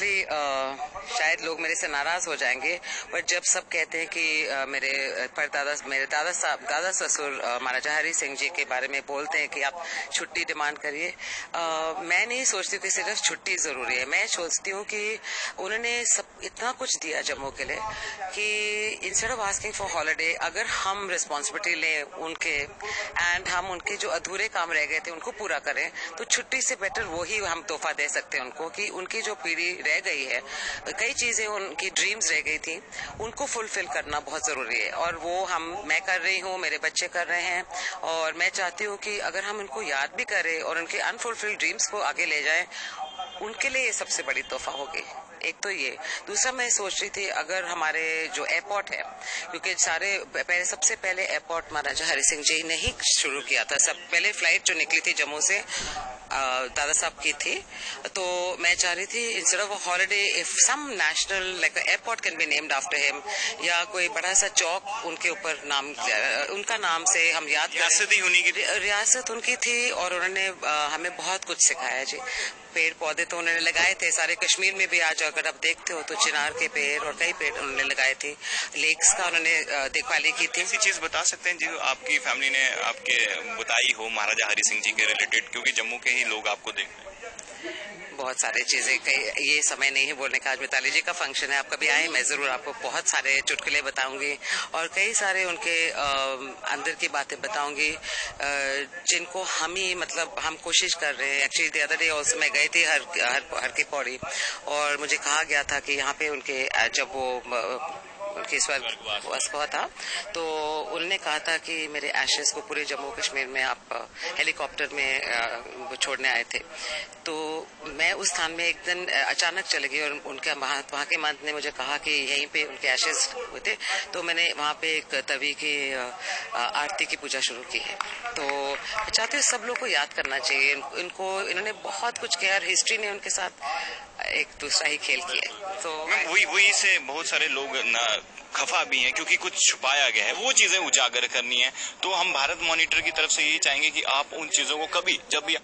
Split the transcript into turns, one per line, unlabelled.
Honestly शायद लोग मेरे से नाराज हो जाएंगे, बट जब सब कहते हैं कि मेरे दादा ससुर महाराजा हरि सिंह जी के बारे में बोलते हैं कि आप छुट्टी डिमांड करिए, मैं नहीं सोचती कि सिर्फ छुट्टी जरूरी है। मैं सोचती हूँ कि उन्होंने सब इतना कुछ दिया जम्मू के लिए कि instead of asking for holiday, अगर हम रिस्पॉन्सिबिलिटी लें उनके एंड हम उनके जो अधूरे काम रह गए थे उनको पूरा करें, तो छुट्टी से बेटर वही हम तोहफा दे सकते हैं उनको कि उनकी जो पीढ़ी रह गई है, कई चीजें उनकी ड्रीम्स रह गई थी, उनको फुलफिल करना बहुत जरूरी है। और वो मैं कर रही हूँ, मेरे बच्चे कर रहे हैं, और मैं चाहती हूँ कि अगर हम उनको याद भी करें और उनके अनफुलफिल्ड ड्रीम्स को आगे ले जाएं, उनके लिए ये सबसे बड़ी तोहफा होगी। एक तो ये, दूसरा मैं सोच रही थी अगर हमारे जो एयरपोर्ट है, क्योंकि सबसे पहले एयरपोर्ट महाराजा हरि सिंह जी ने ही शुरू किया था। सब पहले फ्लाइट जो निकली थी जम्मू से दादा साहब की थी, तो मैं चाह रही थी instead of holiday if some national like airport can be named after him, या कोई बड़ा सा चौक उनके ऊपर उनका नाम से हम याद करें। रियासत उनकी थी और उन्होंने हमें बहुत कुछ सिखाया जी। पेड़ पौधे तो उन्होंने लगाए थे सारे कश्मीर में भी, आज अगर आप देखते हो तो चिनार के पेड़ और कई पेड़ उन्होंने लगाए थे, लेक्स का उन्होंने देखभाली की थी।
ऐसी चीज बता सकते हैं जो आपकी फैमिली ने आपके बताई हो महाराजा हरि सिंह जी के रिलेटेड, क्योंकि जम्मू के ही लोग आपको देखते हैं?
बहुत सारी चीजें, ये समय नहीं है बोलने का। आज मिताली जी का फंक्शन है, आप कभी आए, मैं जरूर आपको बहुत सारे चुटकुले बताऊंगी और कई सारे उनके अंदर की बातें बताऊंगी, जिनको हम कोशिश कर रहे हैं। Actually the other day also मैं गई थी हर की पौड़ी, और मुझे कहा गया था कि यहाँ पे उनके जब वो उनके स्वर्गवास हुआ था, तो उन्होंने कहा था कि मेरे एशेस को पूरे जम्मू कश्मीर में आप हेलीकॉप्टर में छोड़ने आए थे। तो मैं उस स्थान में एक दिन अचानक चले गई और उनके वहाँ के महंत ने मुझे कहा कि यहीं पे उनके एशेस हुए थे, तो मैंने वहाँ पे एक तवी की आरती की पूजा शुरू की है। तो चाहते हैं सब लोग को याद करना चाहिए इन्होंने बहुत कुछ किया और हिस्ट्री ने उनके साथ एक दूसरा ही खेल किया। तो
वही से बहुत सारे लोग खफा भी हैं क्योंकि कुछ छुपाया गया है, वो चीजें उजागर करनी है। तो हम भारत मॉनिटर की तरफ से ये चाहेंगे कि आप उन चीजों को कभी जब भी